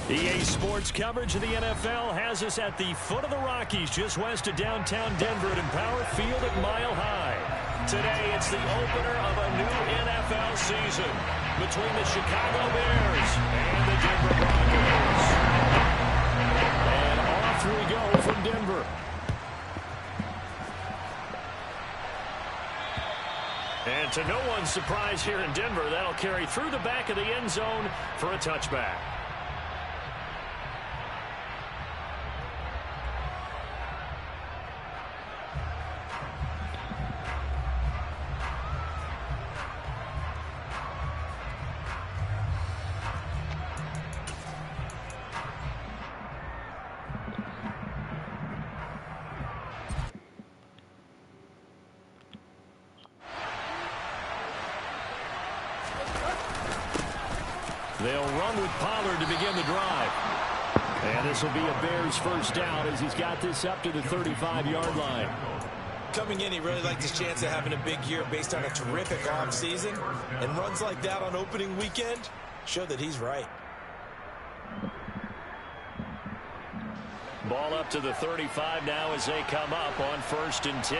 EA Sports coverage of the NFL has us at the foot of the Rockies, just west of downtown Denver at Empower Field at Mile High. Today, it's the opener of a new NFL season between the Chicago Bears and the Denver Broncos. And off we go from Denver. And to no one's surprise here in Denver, that'll carry through the back of the end zone for a touchback. They'll run with Pollard to begin the drive. And this will be a Bears first down as he's got this up to the 35-yard line. Coming in, he really liked his chance of having a big year based on a terrific offseason. And runs like that on opening weekend show that he's right. Ball up to the 35 now as they come up on 1st and 10.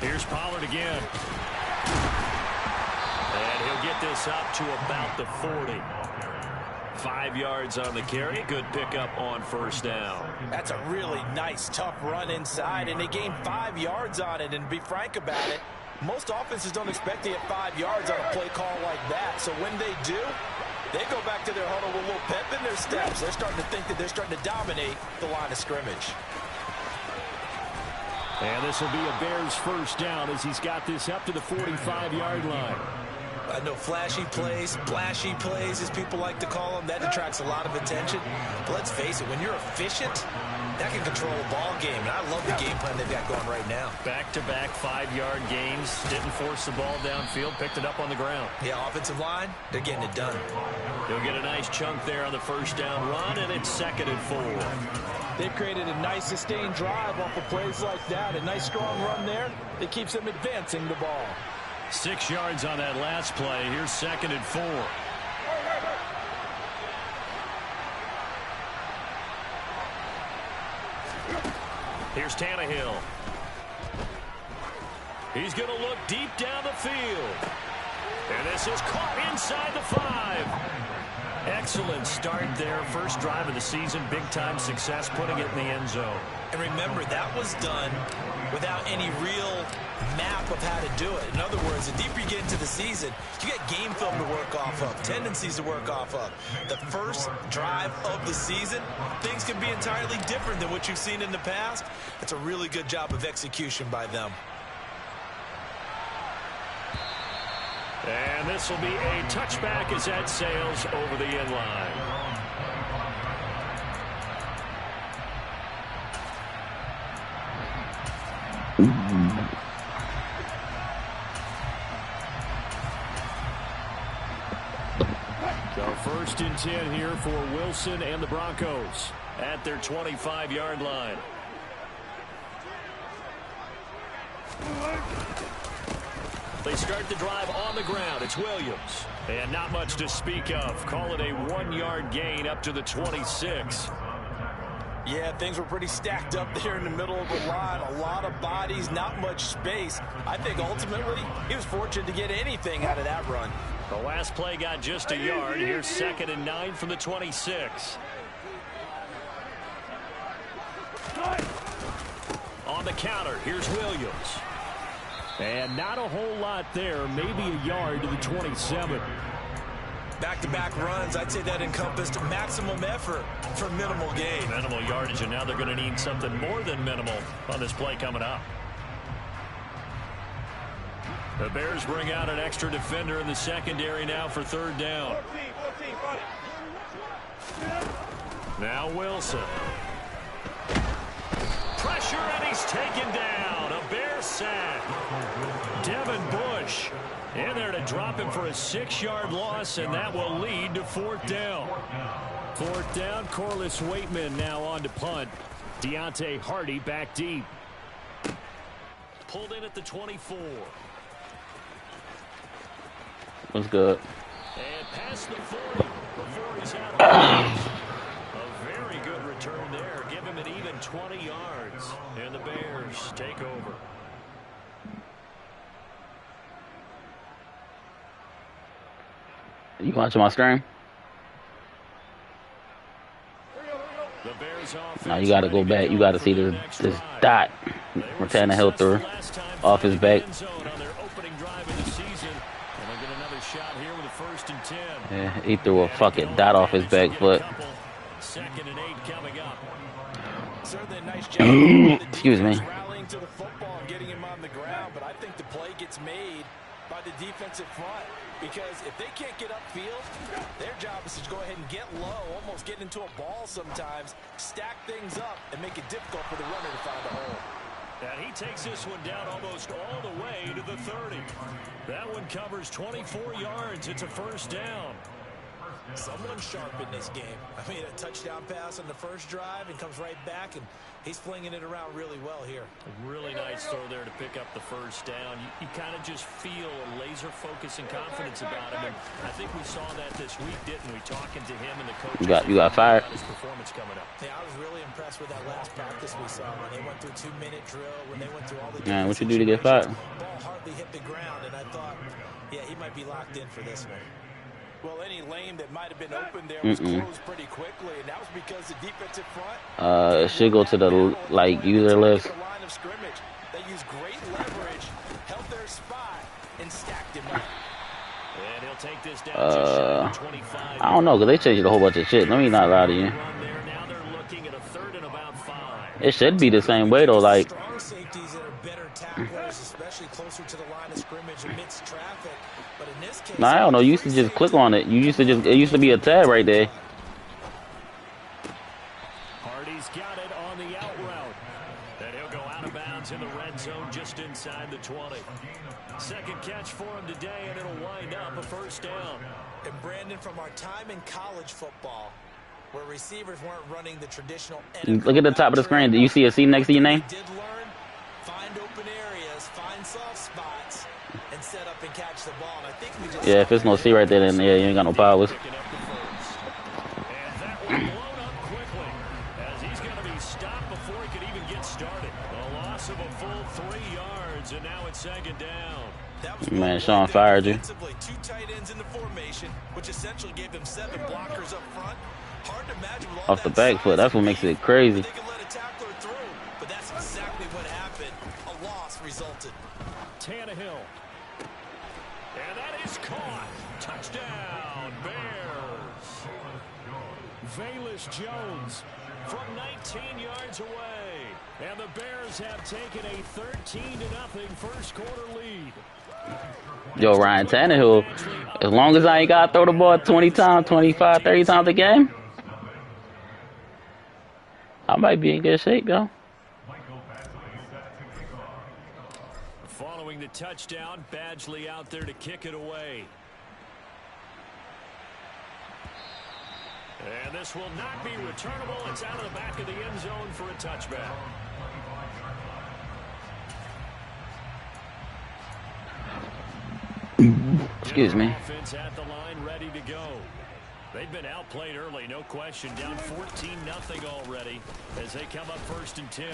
Here's Pollard again. And he'll get this up to about the 40. 5 yards on the carry. Good pickup on first down. That's a really nice, tough run inside, and they gained 5 yards on it. And to be frank about it, most offenses don't expect to get 5 yards on a play call like that. So when they do, they go back to their huddle with a little pep in their steps. They're starting to think that they're starting to dominate the line of scrimmage. And this will be a Bears first down as he's got this up to the 45-yard line. I know flashy plays, splashy plays, as people like to call them, that attracts a lot of attention. But let's face it, when you're efficient, that can control a ball game. And I love the game plan they've got going right now. Back-to-back 5-yard gains. Didn't force the ball downfield. Picked it up on the ground. Yeah, offensive line, they're getting it done. He'll get a nice chunk there on the first down run, and it's 2nd and 4. They've created a nice sustained drive off of plays like that. A nice strong run there that keeps them advancing the ball. 6 yards on that last play. Here's 2nd and 4. Here's Tannehill. He's going to look deep down the field. And this is caught inside the 5. Excellent start there. First drive of the season. Big-time success putting it in the end zone. And remember, that was done without any real map of how to do it. In other words, the deeper you get into the season, you got game film to work off of, tendencies to work off of. The first drive of the season, things can be entirely different than what you've seen in the past. It's a really good job of execution by them. And this will be a touchback as that sails over the end line. So 1st and 10 here for Wilson and the Broncos at their 25-yard line. They start the drive on the ground. It's Williams. And not much to speak of. Call it a 1-yard gain up to the 26. Yeah, things were pretty stacked up there in the middle of the line. A lot of bodies, not much space. I think ultimately he was fortunate to get anything out of that run. The last play got just a yard. Here's 2nd and 9 from the 26. On the counter, here's Williams. And not a whole lot there, maybe a yard to the 27. Back-to-back runs, I'd say that encompassed maximum effort for minimal gain. Minimal yardage, and now they're going to need something more than minimal on this play coming up. The Bears bring out an extra defender in the secondary now for 3rd down. Now Wilson. Pressure, and he's taken down. A Bear sack. Devin Bush in there to drop him for a 6-yard loss, and that will lead to 4th down. 4th down, Corliss Waitman now on to punt. Deontay Hardy back deep. Pulled in at the 24. What's good? And Past the 40 before he's out of bounds. A very good return there. Give him an even 20 yards. And the Bears take over. You watching my screen? Now you got to go back. You got to see this dot from Tannehill through off his back. Yeah, he threw a fucking dot off his back foot. Second and 8 coming up. Certainly a nice job. Excuse me. Rallying to the football and getting him on the ground, but I think the play gets made by the defensive front. Because if they can't get upfield, their job is to go ahead and get low, almost get into a ball sometimes, stack things up, and make it difficult for the runner to find a hole. And he takes this one down almost all the way to the 30. That one covers 24 yards. It's a first down. Someone sharp in this game. I mean, a touchdown pass on the first drive and comes right back, and he's flinging it around really well here. A really nice throw there to pick up the first down. You kind of just feel a laser focus and confidence about him. And I think we saw that this week, didn't we? Talking to him and the coach. You got fired. His performance coming up. Yeah, I was really impressed with that last practice we saw when they went through 2-minute drill, when they went through all the. Man, what you do to get fired? Ball hardly hit the ground, and I thought, yeah, he might be locked in for this one. Well, any lane that might have been open there was closed pretty quickly, and that was because the defensive front. It should go to the user list. The line of scrimmage. They used great leverage, held their spot, and stacked him up. And he'll take this down just shy of 25. I don't know, because they changed a whole bunch of shit. Let me not lie to you. Now they're looking at a third and about 5. It should be the same way, though. Like, Strong safeties that are better tacklers, especially closer to the line of scrimmage amidst traffic. But in this case, I don't know. You used to just click on it. It used to be a tab right there. Hardy's got it on the out route. And he'll go out of bounds in the red zone just inside the 20. Second catch for him today, and it'll wind up a first down. And Brandon, from our time in college football, where receivers weren't running the traditional. Look at the top of the screen. Do you see a C next to your name? Did learn, find open areas, find soft spots, and set up and catch the ball. And I think we just If it's no C right there, then yeah, you ain't got no powers. And that one blown up quickly, as he's going to be stopped before he could even get started. A loss of a full 3 yards, and now it's second down. Man, Sean fired you. 2 tight ends in the formation, which essentially gave them 7 blockers up front. Hard to imagine Off the back foot. That's what makes it crazy. They could let a tackler through, but that's exactly what happened. A loss resulted. Tannehill. And that is caught. Touchdown, Bears. Velus Jones from 19 yards away. And the Bears have taken a 13-0 first quarter lead. Yo, Ryan Tannehill, as long as I ain't got to throw the ball 20 times, 25, 30 times a game, I might be in good shape, yo. Following the touchdown, Badgley out there to kick it away. And this will not be returnable. It's out of the back of the end zone for a touchback. Excuse me. Offense at the line, ready to go. They've been outplayed early, no question. Down 14-0 already as they come up 1st and 10.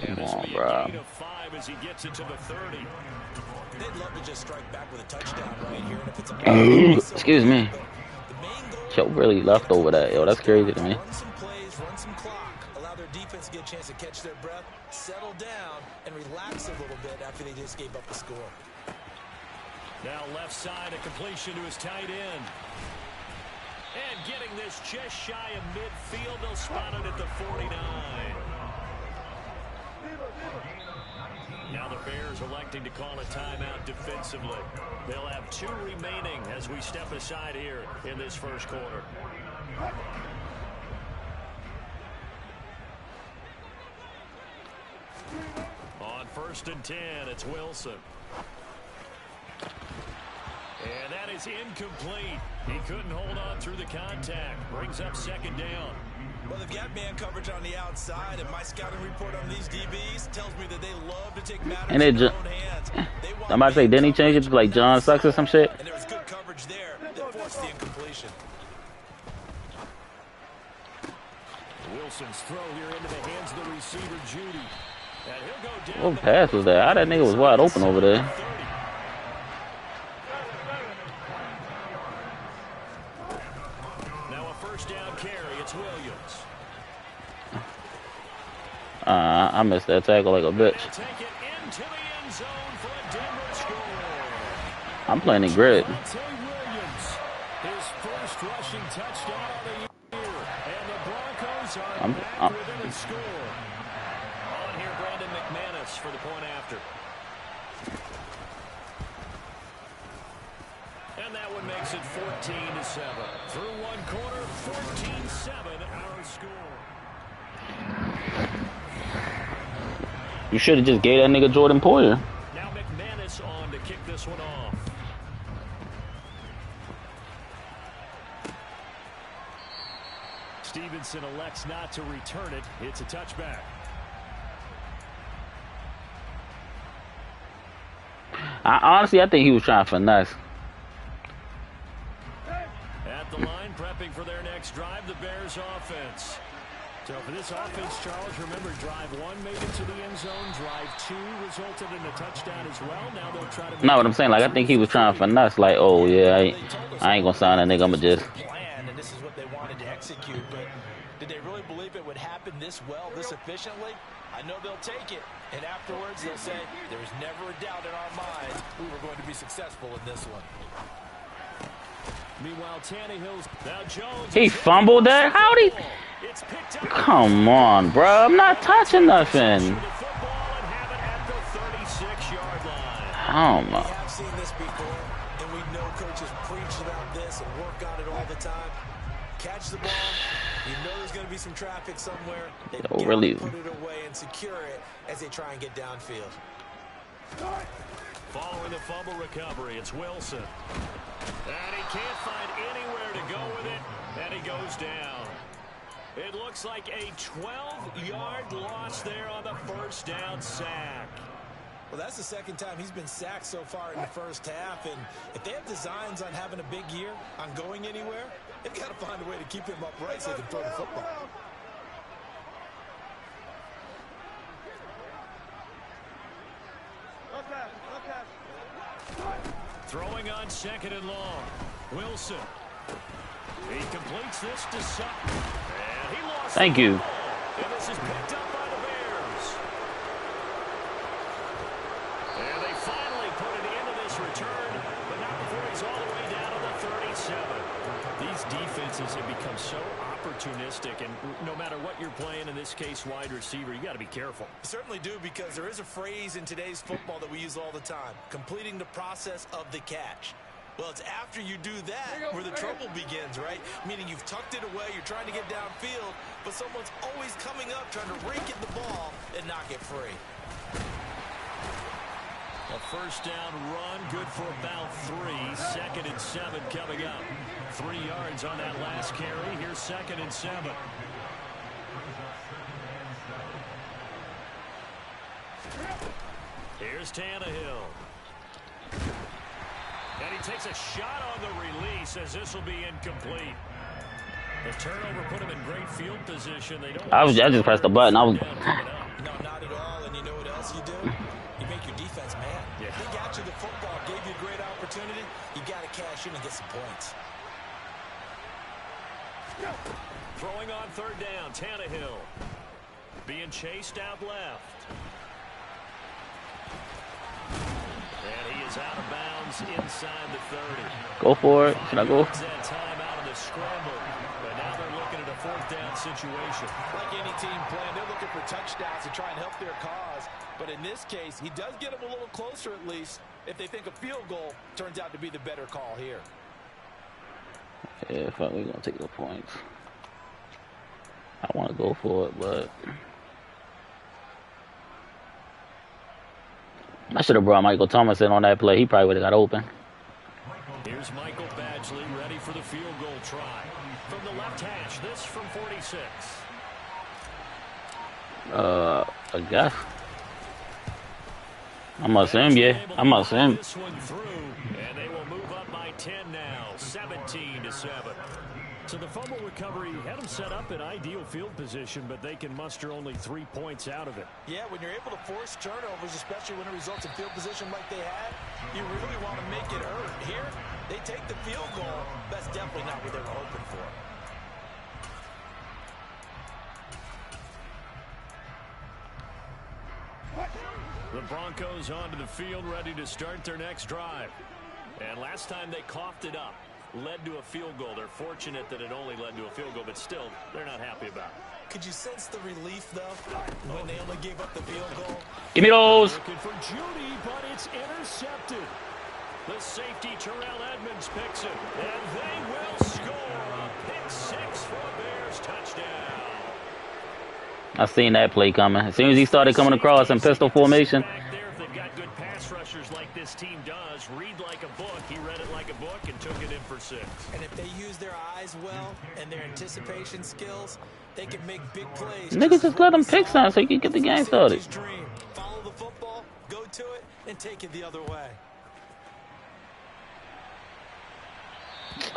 And this will be a gain of 5 as he gets it to the 30. They'd love to just strike back with a touchdown right here. And if it's a Excuse me. Yo, really left over that. Yo, that's crazy to me. Run some plays, run some clock. Allow their defense to get a chance to catch their breath, settle down, and relax a little bit after they just gave up the score. Now left side, a completion to his tight end. And getting this just shy of midfield, they'll spot it at the 49. Now the Bears electing to call a timeout defensively. They'll have 2 remaining as we step aside here in this first quarter. On 1st and 10, it's Wilson. And that is incomplete. He couldn't hold on through the contact. Brings up 2nd down. Well, they've got man coverage on the outside, and my scouting report on these DBs tells me that they love to take matters in their own hands. I'm about to say, didn't he change it to like John Sucks or some shit? And there was good coverage there. They forced the incompletion. Wilson's throw here into the hands of the receiver, Judy. And he'll go down. What pass was that? How that nigga was wide open over there? Now a first down carry. It's Williams. I missed that tackle like a bitch. Take it into the end zone for a Denver score. I'm playing in grid. Williams, his first rushing touchdown of the year, and the Broncos are back within a score. On here, Brandon McManus for the point after. And that one makes it 14-7. Through one quarter, 14-7 our score. You should have just gave that nigga Jordan Poyer. Now McManus on to kick this one off. Stevenson elects not to return it. It's a touchback. Honestly, I think he was trying to finesse. At the line, prepping for their next drive, the Bears offense. So for this offense, Charles, remember, drive one made it to the end zone. Drive two resulted in a touchdown as well. Now they'll try to... No, what I'm saying, like, I think he was trying to finesse. Like, oh, yeah, I ain't gonna sign that nigga. I'm gonna just... Plan, and this is what they wanted to execute, but did they really believe it would happen this well, this efficiently? I know they'll take it, and afterwards they'll say, there was never a doubt in our mind we were going to be successful in this one. Meanwhile, Tannehill's... Now Jones... He fumbled that? How'd he... Come on, bro. I'm not touching nothing. Oh, my. We have seen this before, and we know coaches preach about this and work on it all the time. Catch the ball. You know there's going to be some traffic somewhere. They really put it away and secure it as they try and get downfield. Following the fumble recovery, it's Wilson. And he can't find anywhere to go with it, and he goes down. It looks like a 12-yard loss there on the first down sack. Well, that's the second time he's been sacked so far in the first half, and if they have designs on having a big year, on going anywhere, they've got to find a way to keep him upright so they can throw the football. Throwing on second and long. Wilson. He completes this to Sutton. And he lost. Thank you. And this is picked up by the Bears. And they finally put it into this return, but not before he's all the way down to the 37. These defenses have become so opportunistic, and no matter what you're playing, in this case wide receiver, you got to be careful. You certainly do, because there is a phrase in today's football that we use all the time: completing the process of the catch. Well, it's after you do that where the trouble begins, right? Meaning you've tucked it away, you're trying to get downfield, but someone's always coming up trying to rake at the ball and knock it free. A first down run, good for about 3. 2nd and 7 coming up. 3 yards on that last carry. Here's 2nd and 7. Here's Tannehill. And he takes a shot on the release as this will be incomplete. The turnover put him in great field position. They don't. I just pressed the button. No, not at all. And you know what else you do? You make your defense mad. Yeah. They got you the football, gave you a great opportunity. You got to cash in and get some points. Throwing on 3rd down, Tannehill. Being chased out left. And he is out of bounds inside the 30. Go for it. Should I go? That time out of the scramble. But now they're looking at a 4th down situation. Like any team plan, they're looking for touchdowns to try and help their cause. But in this case, he does get them a little closer at least if they think a field goal turns out to be the better call here. Yeah, fuck, we're going to take the points. I want to go for it, but... I should have brought Michael Thomas in on that play. He probably would have got open. Here's Michael Badgley ready for the field goal try. From the left hash, this from 46. I guess. I must assume, yeah. I must assume. This one through, and they will move up by 10 now, 17-7. So the fumble recovery had them set up in ideal field position, but they can muster only 3 points out of it. Yeah, when you're able to force turnovers, especially when it results in field position like they had, you really want to make it hurt. Here, they take the field goal. That's definitely not what they were hoping for. The Broncos onto the field, ready to start their next drive. And last time they coughed it up, led to a field goal. They're fortunate that it only led to a field goal, but still, they're not happy about it. Could you sense the relief, though, when they only gave up the field goal? Give me those. Looking for Judy, but it's intercepted. The safety, Terrell Edmonds, picks it, and they will score a pick six for a Bears touchdown. I seen that play coming. As soon as he started coming across in pistol formation. They've got good pass rushers like this team does. Read like a book. He read it like a book and took it in for 6. And if they use their eyes well and their anticipation skills, they can make big plays. Niggas just let him pick something so he can get the game started. Follow the football, go to it, and take it the other way.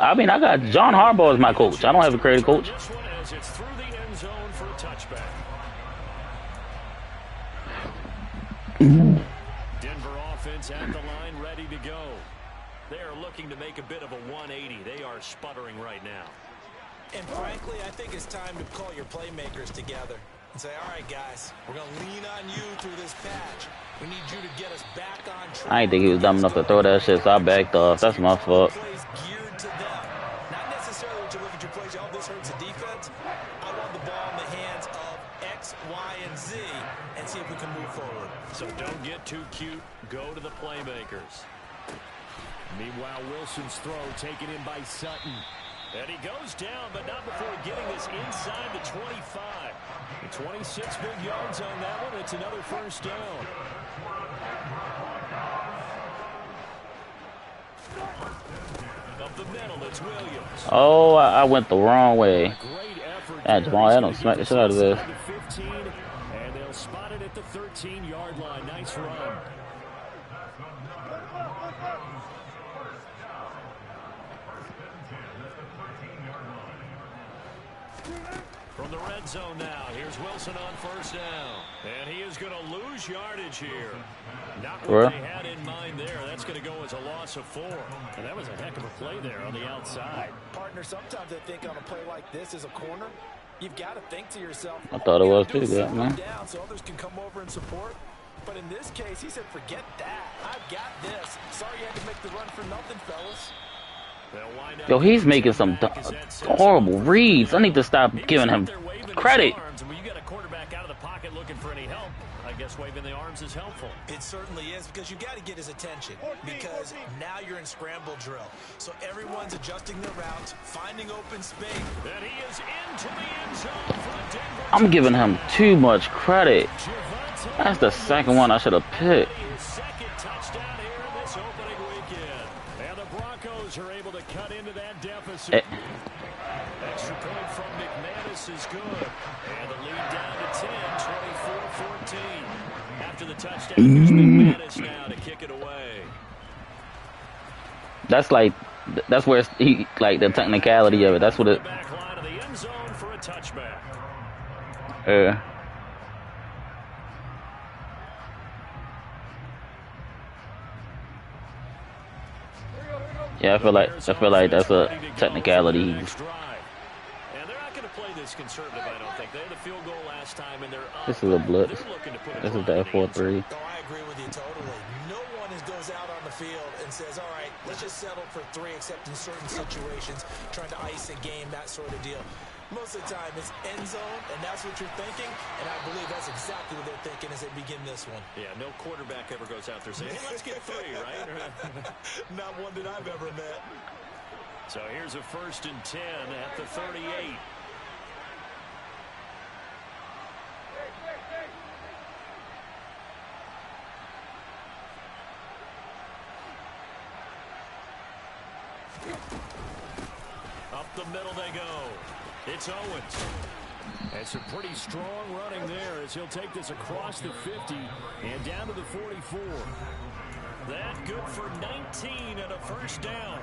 I mean, I got John Harbaugh as my coach. I don't have a creative coach. This one as it's through the end zone for a touchback. Denver offense at the line, ready to go. They are looking to make a bit of a 180. They are sputtering right now. And frankly, I think it's time to call your playmakers together and say, all right, guys, we're going to lean on you through this patch. We need you to get us back on track. I didn't think he was dumb enough to throw that shit, so I backed off. That's my fault. Geared to them. Not necessarily when you look at your plays, oh, this hurts the defense. I want the ball in the hands of X, Y, and Z and see if we can move forward. So don't get too cute. Go to the playmakers. Meanwhile, Wilson's throw taken in by Sutton. And he goes down, but not before getting this inside the 25. 26 big yards on that one. It's another first down. Up the middle, it's Williams. Oh, I went the wrong way. Great effort. Yeah, Jamal Adams smacked the shit out of this. 15, and they'll spot it at the 13-yard line. Nice run. From the red zone now, here's Wilson on first down. And he is going to lose yardage here. Not what they had in mind there. That's going to go as a loss of 4. And that was a heck of a play there on the outside. Partner, sometimes I think on a play like this as a corner, you've got to think to yourself, I thought it was too good, man. Down so others can come over and support. But in this case, he said, forget that. I've got this. Sorry you had to make the run for nothing, fellas. Yo, he's making some horrible reads. I need to stop giving him credit. When you got a quarterback out of the pocket looking for any help, I guess waving the arms is helpful. It certainly is, because you got to get his attention, because now you're in scramble drill. So everyone's adjusting their routes, finding open space. And he is into the end zone for the Denver. I'm giving him too much credit. That's the second one I should have picked. Second touchdown here in this opening weekend. And the Broncos are able to cut into that deficit. Extra point from McManus is good. And the lead down to 10, 24-14. After the touchdown, here's McManus now to kick it away. That's where he, like, the technicality of it. That's what it. Back line of the end zone for a touchback. Yeah, I feel like that's a technicality. And they're not going to play this conservative, I don't think. They had a field goal last time, and they're up. This is a blitz. This is the 4-3. Oh, I agree with you totally. No one goes out on the field and says, all right, let's just settle for 3, except in certain situations, trying to ice a game, that sort of deal. Most of the time, it's end zone, and that's what you're thinking, and I believe that's exactly what they're thinking as they begin this one. Yeah, no quarterback ever goes out there saying, hey, let's get 3, right? Not one that I've ever met. So here's a 1st and 10 at the 38. Up the middle they go. It's Owens. And some pretty strong running there as he'll take this across the 50 and down to the 44. That good for 19 and a first down.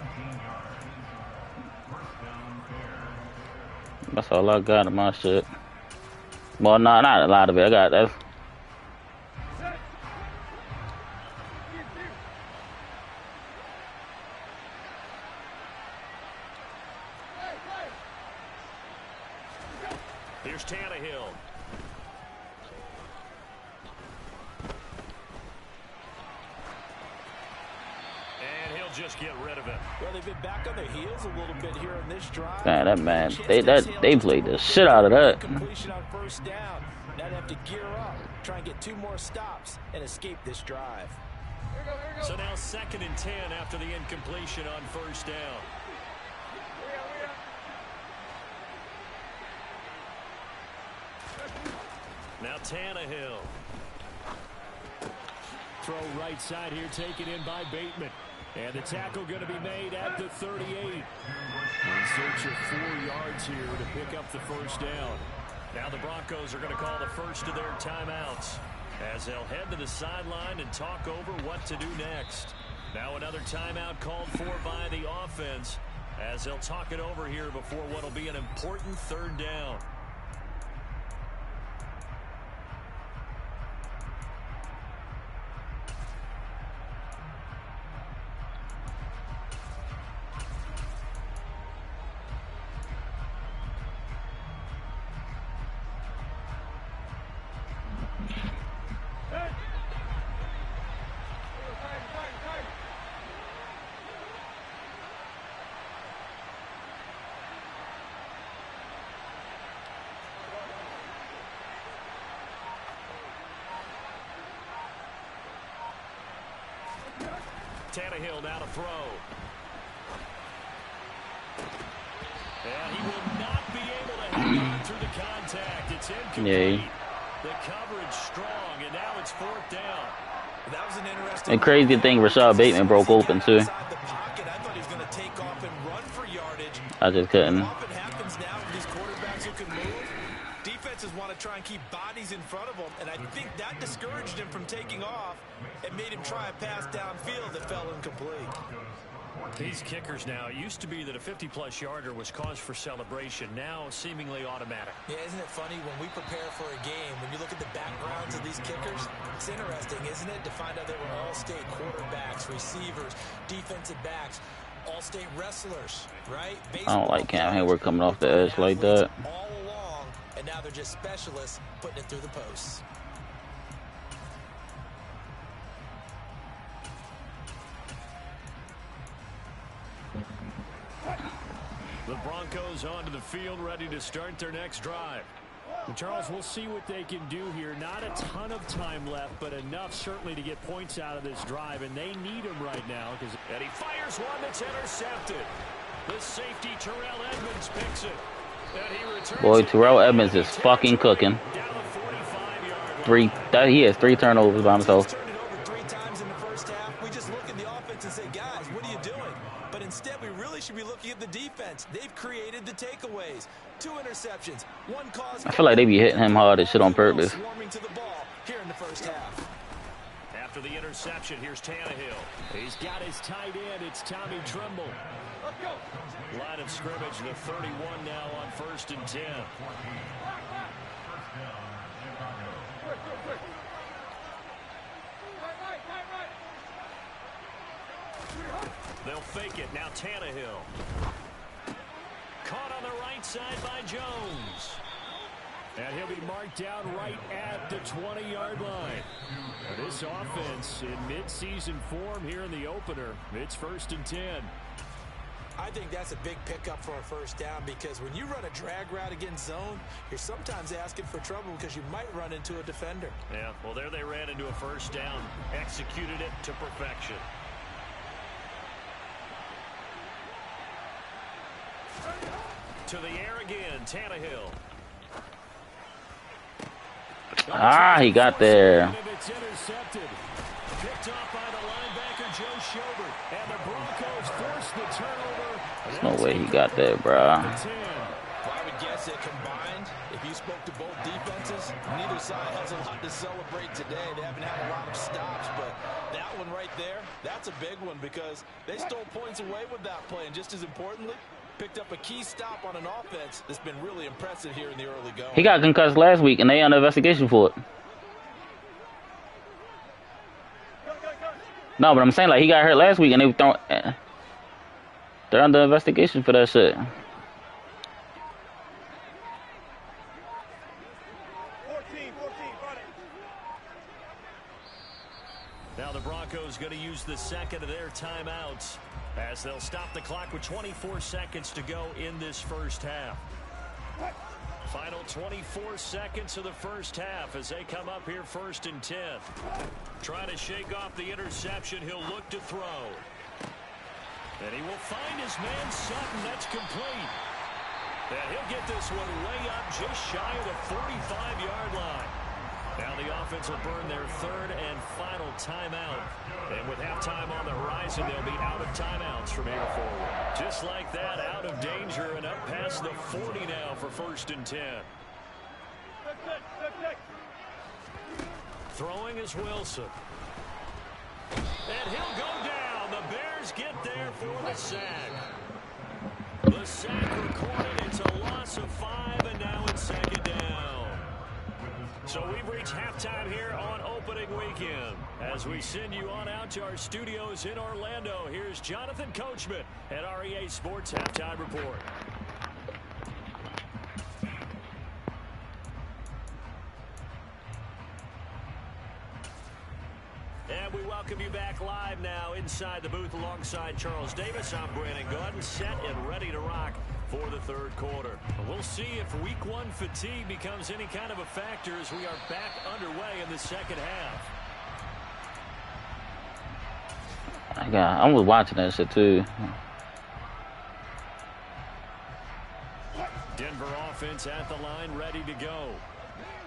That's all I got in my shit. Well, no, not a lot of it. I got that. Here's Tannehill. And he'll just get rid of it. Well, they've been back on their heels a little bit here in this drive. Man, that man, they played the shit out of that. Completion on first down. Now they have to gear up, try and get 2 more stops, and escape this drive. So now 2nd and 10 after the incompletion on first down. Now Tannehill. Throw right side here, taken in by Bateman. And the tackle going to be made at the 38. In search of 4 yards here to pick up the first down. Now the Broncos are going to call the first of their timeouts as they'll head to the sideline and talk over what to do next. Now another timeout called for by the offense as they'll talk it over here before what will be an important 3rd down. Tannehill now to throw. And he will not be able to hang on through the contact. It's incomplete. Yeah. The coverage strong, and now it's 4th down. That was an interesting. And crazy thing, Rashad Bateman broke open too. I thought he was going to take off and run for yardage. I just couldn't. What often happens now with these quarterbacks who can move, defenses want to try and keep bodies in front of them, and I think that discouraged him from taking off and made him try a pass downfield that fell incomplete. These kickers now, it used to be that a 50-plus yarder was cause for celebration. Now seemingly automatic. Yeah, isn't it funny when we prepare for a game, when you look at the backgrounds of these kickers, it's interesting, isn't it, to find out they were all-state quarterbacks, receivers, defensive backs, all-state wrestlers, right? I don't like Cam Hayward coming off the edge like that. All along, and now they're just specialists putting it through the posts. The Broncos onto the field, ready to start their next drive. And Charles, we'll see what they can do here. Not a ton of time left, but enough certainly to get points out of this drive, and they need them right now. And he fires one that's intercepted. The safety, Terrell Edmonds, picks it. And he returns. Boy, Terrell Edmonds is fucking cooking. Down the 45-yard line. He has 3 turnovers by himself. Turned it over 3 times in the first half. We just look at the offense and say, guys, what are you doing? But instead, we really should be looking at the defense. They've created the takeaways. 2 interceptions, 1 cause. I feel like they be hitting him hard and shit on purpose. Swarming to the ball here in the first half. After the interception, here's Tannehill. He's got his tight end. It's Tommy Tremble. Line of scrimmage, the 31 now on 1st and 10. They'll fake it. Now Tannehill. Caught on the right side by Jones. And he'll be marked down right at the 20-yard line. This offense in mid-season form here in the opener. It's 1st and 10. I think that's a big pickup for a first down because when you run a drag route against zone, you're sometimes asking for trouble because you might run into a defender. Yeah, well, there they ran into a first down. Executed it to perfection. To the air again, Tannehill. He got there. It's intercepted. Picked off by the linebacker, Joe Schobert. And the Broncos force the turnover. There's no way he got there, bro. I would guess would say combined, if you spoke to both defenses, neither side has a lot to celebrate today. They haven't had a lot of stops, but that one right there, that's a big one because they stole points away with that play. And just as importantly, picked up a key stop on an offense that's been really impressive here in the early going. He got concussed last week, and they under investigation for it. No, but I'm saying, like, he got hurt last week, and they throw. They're under investigation for that shit. 14, now the Broncos going to use the second of their timeouts as they'll stop the clock with 24 seconds to go in this first half. Final 24 seconds of the first half as they come up here 1st and 10. Trying to shake off the interception. He'll look to throw. And he will find his man Sutton. That's complete. And he'll get this one way up just shy of the 45-yard line. Now the offense will burn their third and final timeout. And with halftime on the horizon, they'll be out of timeouts from here forward. Just like that, out of danger and up past the 40 now for 1st and 10. Throwing is Wilson. And he'll go down. The Bears get there for the sack. The sack recorded. It's a loss of 5, and now it's 2nd down. So we've reached halftime here on opening weekend. As we send you on out to our studios in Orlando, here's Jonathan Coachman at REA Sports Halftime Report. And we welcome you back live now inside the booth alongside Charles Davis. I'm Brandon Gaudin, set and ready to rock for the third quarter. We'll see if week 1 fatigue becomes any kind of a factor as we are back underway in the second half. I was watching that shit too. Denver offense at the line, ready to go.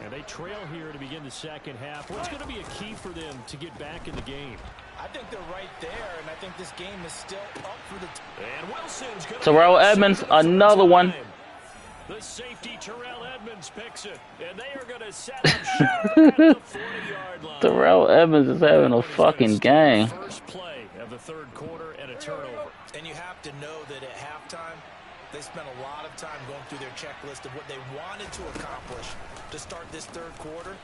And they trail here to begin the second half. What's going to be a key for them to get back in the game? I think they're right there, and I think this game is still up for the... And Wilson's going to... Terrell Edmonds, another one. The safety, Terrell Edmonds, picks it. And they are going to set up shop at the 40-yard line. Terrell Edmonds is having a fucking game. First play of the third quarter and a turnover. And you have to know that at halftime, they spent a lot of time going through their checklist of what they wanted to accomplish to start this third quarter.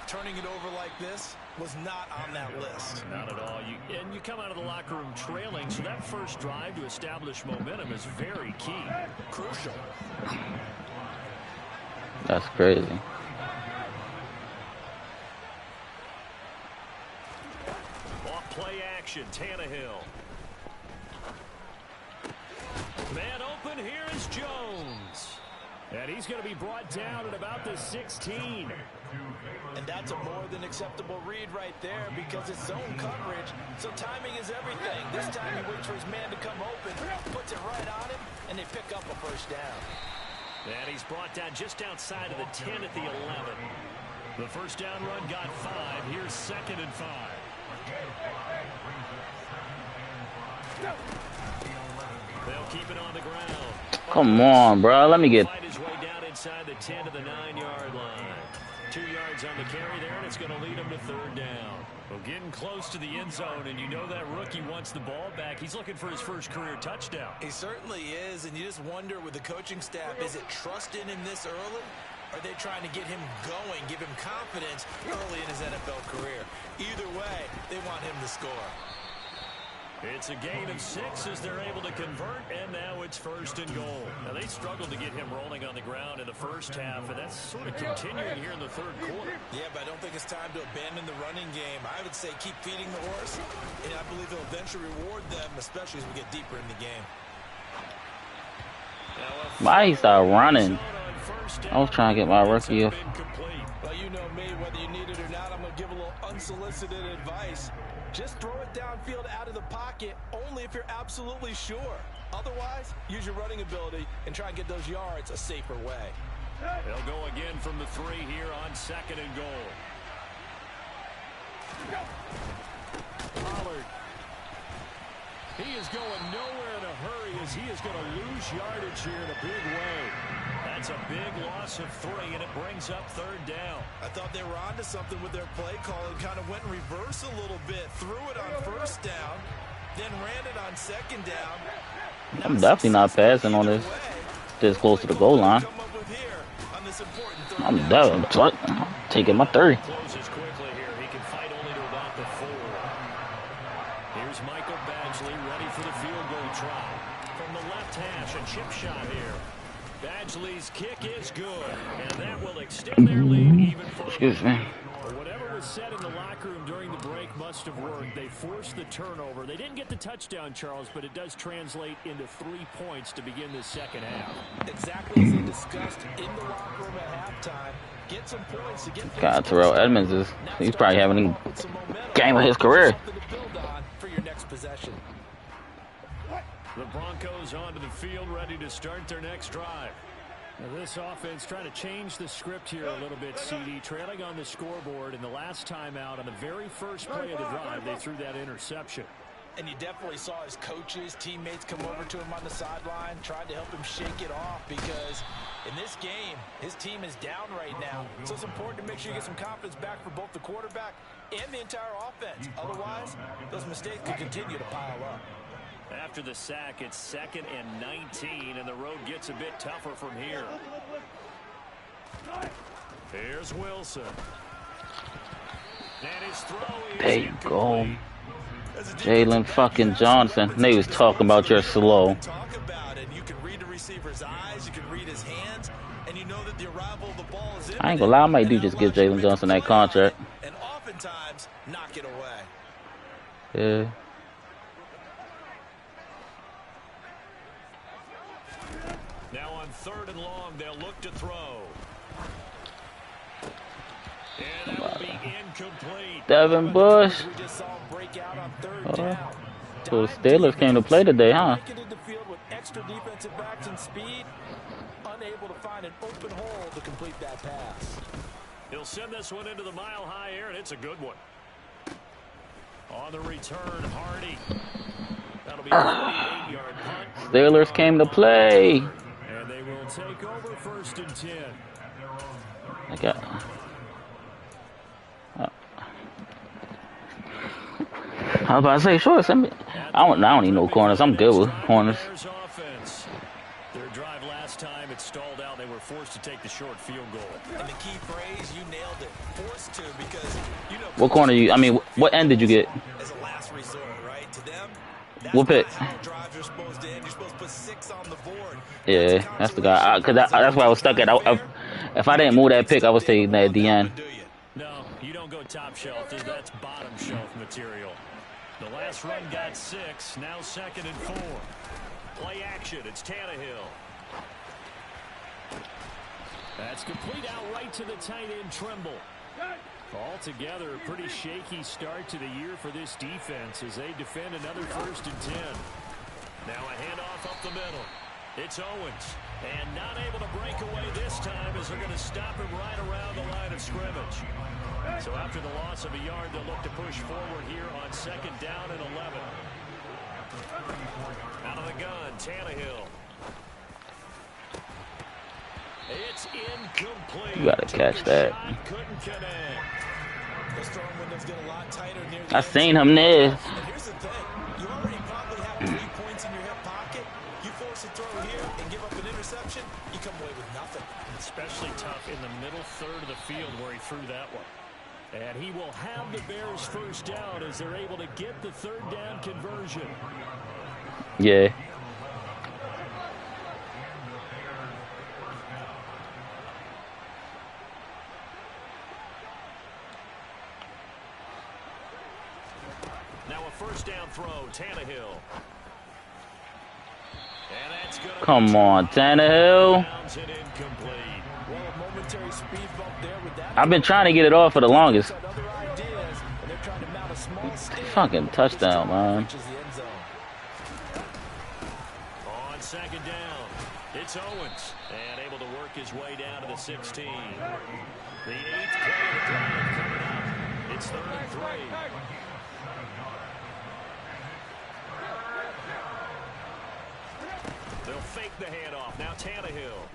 Turning it over like this was not on that list. Not at all. And you come out of the locker room trailing, so that first drive to establish momentum is very key. Crucial. That's crazy. Off play action, Tannehill. Man open, here is Jones. And he's going to be brought down at about the 16. And that's a more than acceptable read right there because it's zone coverage, so timing is everything. This time he waits for his man to come open, puts it right on him, and they pick up a first down. And he's brought down just outside of the 10 at the 11. The first down run got 5. Here's 2nd and 5. They'll keep it on the ground. Come on, bro. Let me get... Fight his way down inside the 10 to the 9-yard line. 2 yards on the carry there, and it's going to lead him to third down. Well, getting close to the end zone, and you know that rookie wants the ball back. He's looking for his first career touchdown. He certainly is, and you just wonder with the coaching staff, is it trust in him this early? Are they trying to get him going, give him confidence early in his NFL career? Either way, they want him to score. It's a gain of 6 as they're able to convert, and now it's 1st and goal. Now, they struggled to get him rolling on the ground in the first half, and that's sort of continuing here in the third quarter. Yeah, but I don't think it's time to abandon the running game. I would say keep feeding the horse, and I believe he'll eventually reward them, especially as we get deeper in the game. Why he started running? I was trying to get my rookie off. Well, you know me, whether you need it or not, I'm going to give a little unsolicited advice. Just throw it downfield out of the pocket only if you're absolutely sure. Otherwise, use your running ability and try and get those yards a safer way. They'll go again from the 3 here on 2nd and goal. Pollard. He is going nowhere in a hurry as he is going to lose yardage here in a big way. That's a big loss of 3, and it brings up 3rd down. I thought they were onto something with their play call and kind of went in reverse a little bit. Threw it on 1st down, then ran it on 2nd down. I'm definitely not passing on this close to the goal line. I'm definitely taking my 30. Closes quickly here. He can fight only to about the 4. Here's Michael Badgley ready for the field goal try. From the left hash, a chip shot here. Badgley's kick is good, and that will extend their lead even further. Excuse me. Whatever was said in the locker room during the break must have worked. They forced the turnover. They didn't get the touchdown, Charles, but it does translate into 3 points to begin this second half. Exactly as they discussed in the locker room at halftime. Get some points to get God, Terrell Edmonds he's probably having a game of his career. For your next possession. The Broncos onto the field, ready to start their next drive. Now this offense trying to change the script here a little bit, CD. Trailing on the scoreboard, and the last time out on the very first play of the drive, they threw that interception. And you definitely saw his coaches, teammates come over to him on the sideline, tried to help him shake it off because in this game, his team is down right now. So it's important to make sure you get some confidence back for both the quarterback and the entire offense. Otherwise, those mistakes could continue to pile up. After the sack, it's 2nd and 19, and the road gets a bit tougher from here. Here's Wilson. And his throw is There you go. incomplete. Jalen fucking Johnson. They was talking about you're slow. Talk about it. You can read the receiver's eyes, you can read his hands, and you know that the arrival of the ball is in. I ain't gonna lie, I might do just give Jalen Johnson that contract. And oftentimes knock it away. Yeah. Now on 3rd and long, they'll look to throw. And that will be incomplete. Devin Bush. We just saw him break out on 3rd down. So the Steelers came to play today, huh? Breaking into the field with extra defensive backs and speed, unable to find an open hole to complete that pass. He'll send this one into the mile-high air, and it's a good one. On the return, Hardy. That'll be a 48-yard punt. Steelers came to play. And they will take over 1st and 10. I got. I was about to say, sure. I don't need no corners. I'm good with corners. Their drive last time, it stalled out. They were forced to take the short field goal. And the key phrase, you nailed it. Forced to, because you know. What corner you? I mean, what end did you get? As a last resort, right? To them, What pick? how drives are supposed to end. You're supposed to put 6 on the board. Yeah, that's the guy. That's where I was stuck at. If I didn't move that pick, I was taking that at the end. No, you don't go top shelf. That's bottom shelf material. The last run got 6. Now 2nd and 4. Play action. It's Tannehill. That's complete out right to the tight end, Trimble. Altogether, a pretty shaky start to the year for this defense as they defend another 1st and 10. Now a handoff up the middle. It's Owens. And not able to break away this time as they're going to stop him right around the line of scrimmage. So after the loss of a yard, they'll look to push forward here on 2nd down and 11. Out of the gun, Tannehill. It's incomplete. You gotta catch that. Couldn't connect. This throwing window's get a lot tighter near the I end seen zone. him there. And here's the thing. You already probably have 3 points in your hip pocket. You force a throw here and give up an interception, you come away with nothing. Especially tough in the middle third of the field where he threw that one. And he will have the Bears 1st down as they're able to get the 3rd down conversion. Yeah. Now a 1st down throw, Tannehill. And that's gonna Come on, Tannehill. bounce it incomplete. Well, a momentary speed bump there with that. I've been trying to get it off for the longest. Other ideas, and they're trying to mount a small stand. Fucking touchdown, man. Reaches the end zone. On 2nd down, it's Owens. And able to work his way down to the 16. The 8th play of the drive coming up. It's 3rd and 3. They'll fake the handoff. Now Tannehill.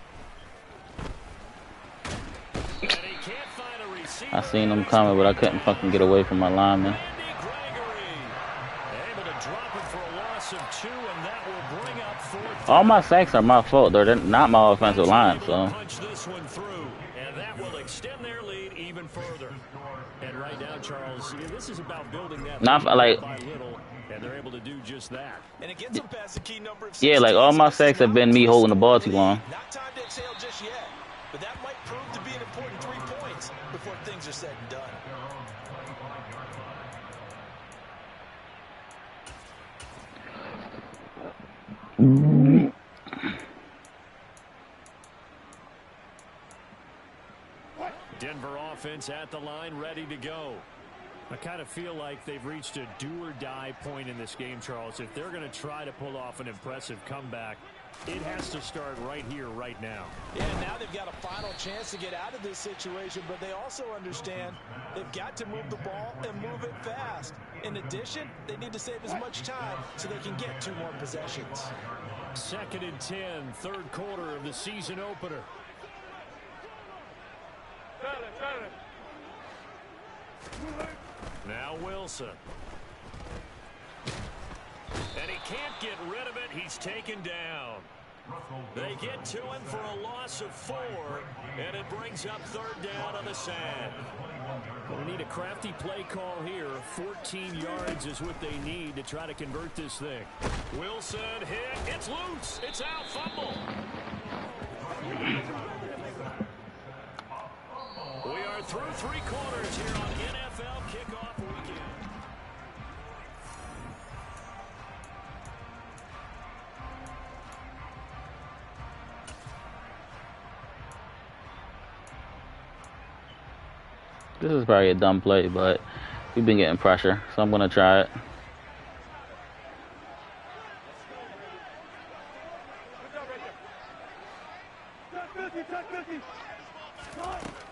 And he can't find a receiver. I seen him coming, but I couldn't fucking get away from my lineman. Able to drop it for a loss of 2, and that will bring up 4th. All my sacks are my fault. They're not my offensive line, so. Punch this one through, and that will extend their lead even further. And right now, Charles, this is about building that Not like. by little, and they're able to do just that. And it gets them past the key number of 16. Yeah, like all my sacks have been me holding the ball too long. Not time to exhale just yet, but that might prove to be an important 3 points before things are said and done. Denver offense at the line, ready to go. I kind of feel like they've reached a do-or-die point in this game, Charles. If they're going to try to pull off an impressive comeback, it has to start right here, right now. Yeah, now they've got a final chance to get out of this situation, but they also understand they've got to move the ball and move it fast. In addition, they need to save as much time so they can get 2 more possessions. 2nd and 10, 3rd quarter of the season opener. Now Wilson. And he can't get rid of it. He's taken down. They get to him for a loss of 4, and it brings up 3rd down on the sand. We need a crafty play call here. 14 yards is what they need to try to convert this thing. Wilson hit. It's loose. It's out. Fumble. We are through 3 quarters here on NFL Kickoff Weekend. This is probably a dumb play, but we've been getting pressure, so I'm going to try it.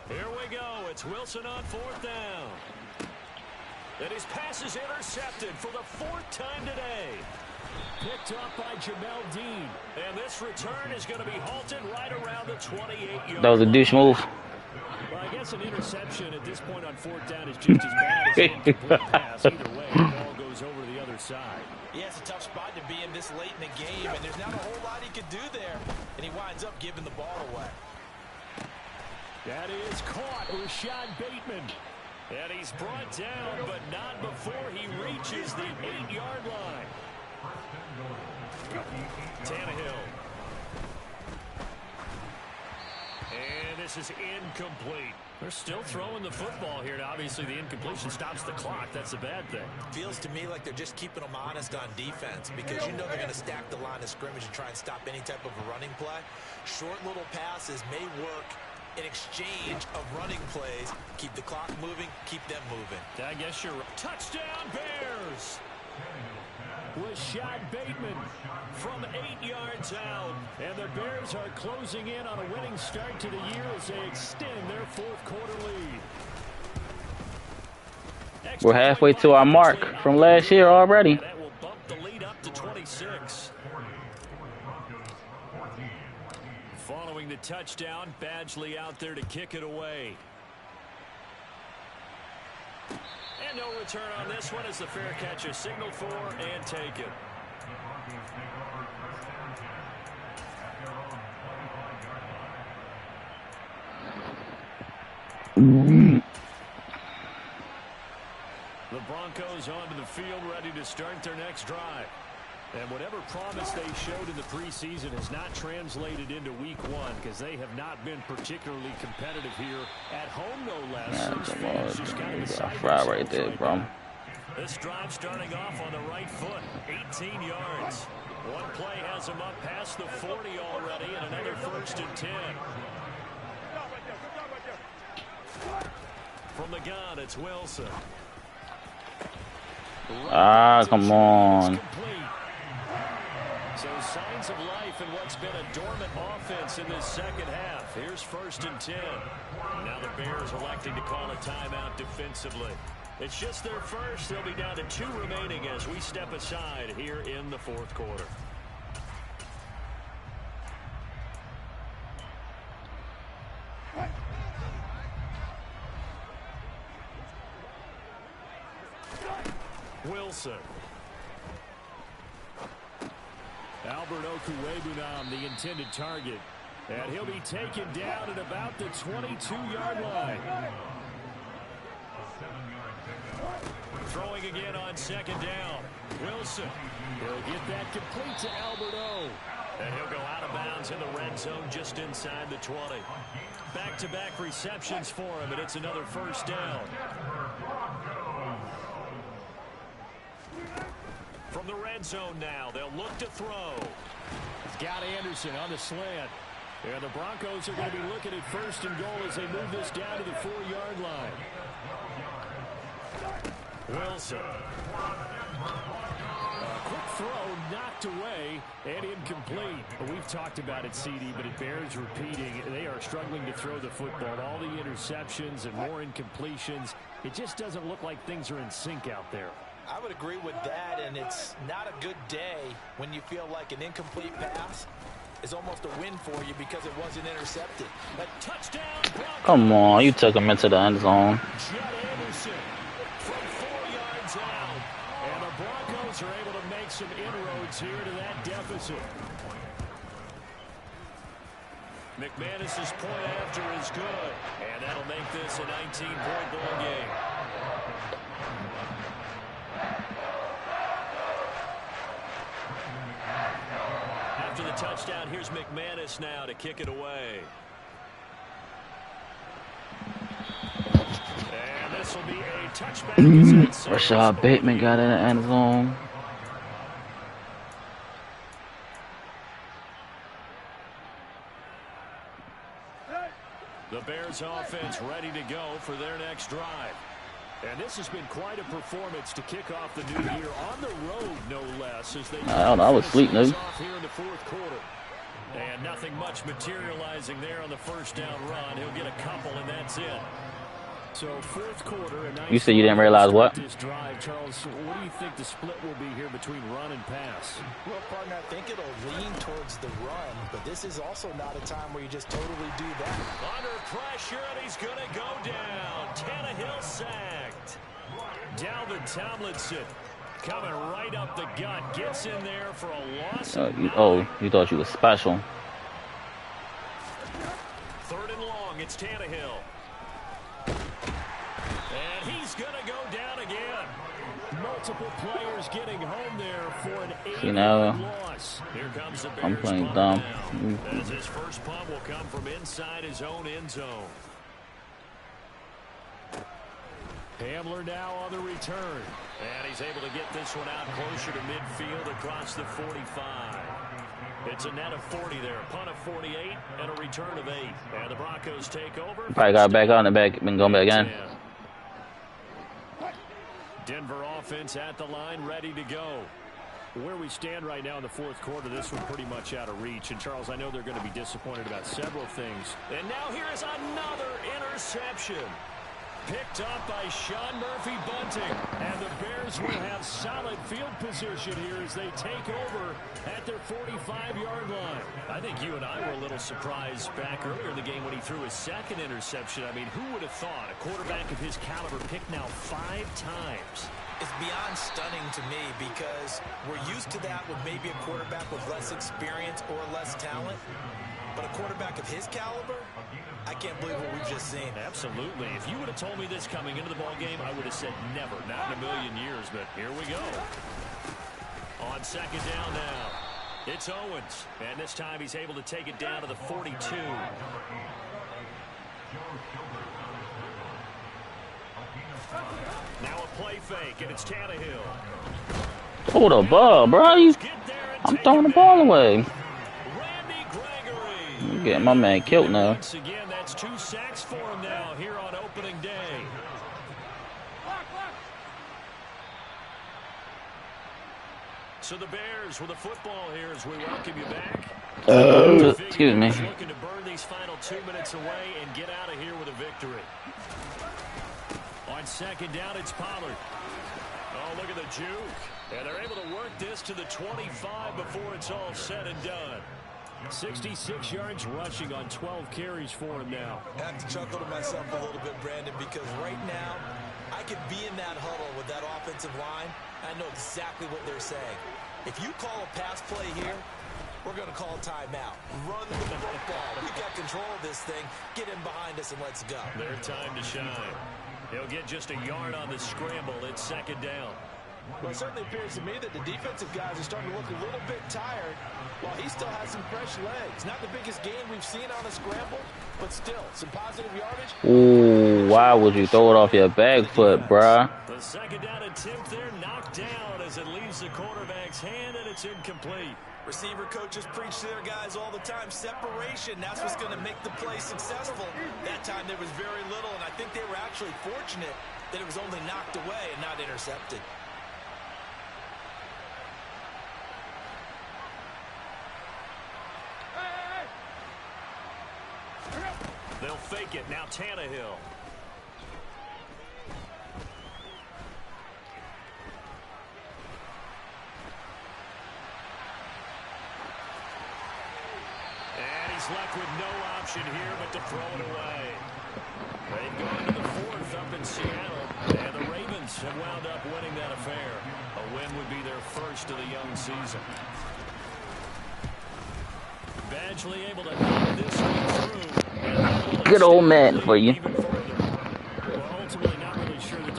Here we go. It's Wilson on 4th down. And his pass is intercepted for the 4th time today. Picked up by Jamel Dean. And this return is going to be halted right around the 28-yard line. That was a douche move. Well, I guess an interception at this point on 4th down is just as bad as an incomplete pass. Either way, the ball goes over to the other side. Yeah, it's a tough spot to be in this late in the game, and there's not a whole lot he could do there. And he winds up giving the ball away. That is caught, Rashad Bateman. And he's brought down, but not before he reaches the 8-yard line. Tannehill. And this is incomplete. They're still throwing the football here. Now, obviously, the incompletion stops the clock. That's a bad thing. Feels to me like they're just keeping them honest on defense because you know they're going to stack the line of scrimmage and try and stop any type of a running play. Short little passes may work in exchange of running plays. Keep the clock moving, keep them moving. I guess you're right. Touchdown, Bears! Rashad Bateman from 8 yards out. And the Bears are closing in on a winning start to the year as they extend their 4th quarter lead. We're halfway to our mark from last year already. That will bump the lead up to 26. Following the touchdown, Badgley out there to kick it away. And no return on this one as the fair catch is signaled for and taken. The Broncos onto the field ready to start their next drive. And whatever promise they showed in the preseason has not translated into week 1 because they have not been particularly competitive here at home, no less. Fry right there, bro. This drive starting off on the right foot, 18 yards. One play has them up past the 40 already, and another 1st and 10. From the gun, it's Wilson. Ah, come on. So signs of life in what's been a dormant offense in this second half. Here's 1st and 10. Now the Bears electing to call a timeout defensively. It's just their first. They'll be down to 2 remaining as we step aside here in the 4th quarter. Wilson. Albert Okuwebunam, the intended target. And he'll be taken down at about the 22-yard line. Throwing again on second down. Wilson. He'll get that complete to Albert O. And he'll go out of bounds in the red zone just inside the 20. Back-to-back receptions for him, and it's another first down. From the red zone now, they'll look to throw. He's got Anderson on the slant. And the Broncos are going to be looking at first and goal as they move this down to the 4-yard line. Wilson. Quick throw knocked away and incomplete. We've talked about it, CD, but it bears repeating. They are struggling to throw the football. All the interceptions and more incompletions. It just doesn't look like things are in sync out there. I would agree with that, and it's not a good day when you feel like an incomplete pass is almost a win for you because it wasn't intercepted. A touchdown. Come on, you took him into the end zone. Judd Anderson from 4 yards out. And the Broncos are able to make some inroads here to that deficit. McManus's point after is good. And that'll make this a 19-point ball game. After the touchdown, here's McManus now to kick it away. And this will be a touchback. Rashad Bateman got in the end zone. The Bears offense ready to go for their next drive. And this has been quite a performance to kick off the new year on the road, no less. As they I was asleep, dude. Here in the fourth quarter. And nothing much materializing there on the first down run. He'll get a couple, and that's it. So fourth quarter. You said you didn't realize what? This drive, Charles. What do you think the split will be here between run and pass? Well, partner, I think it'll lean towards the run, but this is also not a time where you just totally do that. Under pressure, and he's going to go down. Tannehill sacked. Dalvin Tomlinson coming right up the gut. Gets in there for a loss. You thought you was special. Third and long, it's Tannehill. And he's going to go down again. Multiple players getting home there for an 8-yard loss. Here comes the Bears. I'm playing dumb. As his first punt will come from inside his own end zone. Hamler now on the return. And he's able to get this one out closer to midfield across the 45. It's a net of 40 there. Punt of 48 and a return of 8. And the Broncos take over. Probably got back on the back. Been going back again. Denver offense at the line, ready to go. Where we stand right now in the fourth quarter, this one pretty much out of reach. And, Charles, I know they're going to be disappointed about several things. And now here is another interception. Picked up by Sean Murphy-Bunting. And the Bears will have solid field position here as they take over at their 45-yard line. I think you and I were a little surprised back earlier in the game when he threw his second interception. I mean, who would have thought a quarterback of his caliber picked now 5 times? It's beyond stunning to me because we're used to that with maybe a quarterback with less experience or less talent. But a quarterback of his caliber, I can't believe what we've just seen. Absolutely. If you would have told me this coming into the ballgame, I would have said never, not in a million years. But here we go. On second down now, it's Owens. And this time he's able to take it down to the 42. Now a play fake, and it's Tannehill. Throw the ball, bro. I'm throwing the ball away. You getting my man killed now. Once again, that's 2 sacks for him now here on opening day. So the Bears with the football here as we welcome you back. Excuse me. Looking to burn these final 2 minutes away and get out of here with a victory. On second down, it's Pollard. Oh, look at the juke. And they're able to work this to the 25 before it's all said and done. 66 yards rushing on 12 carries for him now. I have to chuckle to myself a little bit, Brandon, because right now I could be in that huddle with that offensive line. I know exactly what they're saying. If you call a pass play here, we're going to call a timeout. Run the football. We got control of this thing. Get in behind us and let's go. Their time to shine. He'll get just a yard on the scramble. It's second down. Well, it certainly appears to me that the defensive guys are starting to look a little bit tired while he still has some fresh legs. Not the biggest gain we've seen on a scramble, but still some positive yardage. Ooh, why would you throw it off your back foot, bruh? The second down attempt there knocked down as it leaves the quarterback's hand, and it's incomplete. Receiver coaches preach to their guys all the time. Separation, that's what's going to make the play successful. That time there was very little, and I think they were actually fortunate that it was only knocked away and not intercepted. They'll fake it. Now Tannehill. And he's left with no option here but to throw it away. They've gone to the fourth up in Seattle. And the Ravens have wound up winning that affair. A win would be their first of the young season. Badgley able to knock this one through. Good old man for you.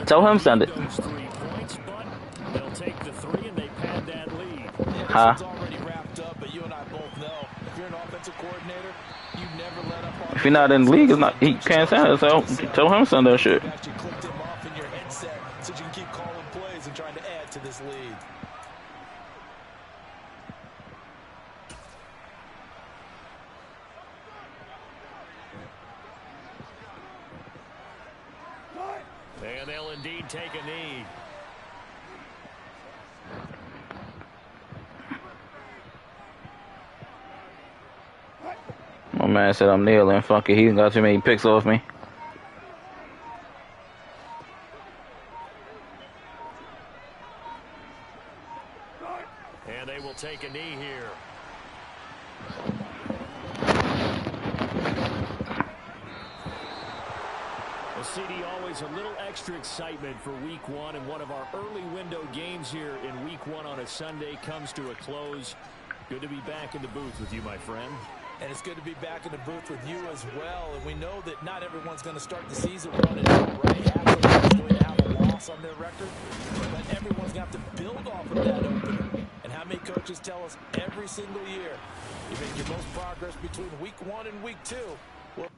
Tell him send it. They'll take the 3 and they pad that lead. Huh? It's already wrapped up, but you and I both know if you're an offensive coordinator, you never let up on. If you're not in the league, it's not, he can't send it. So tell him send that shit. You actually clicked him off in your headset so you can keep calling plays and trying to add to this lead. And they'll indeed take a knee. My man said I'm kneeling. Fuck it, he got too many picks off me. And they will take a knee here. Well, CD, always a little extra excitement for week one, and one of our early window games here in week one on a Sunday comes to a close. Good to be back in the booth with you, my friend. And it's good to be back in the booth with you as well. And we know that not everyone's going to start the season running out, right? Half of them is going to have a loss on their record. But everyone's going to have to build off of that opener. And how many coaches tell us every single year, you make your most progress between week one and week two. Well,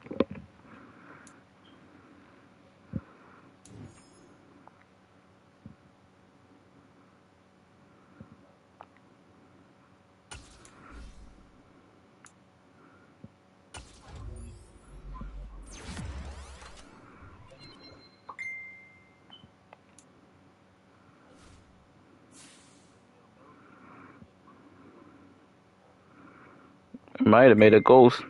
Might have made a ghost.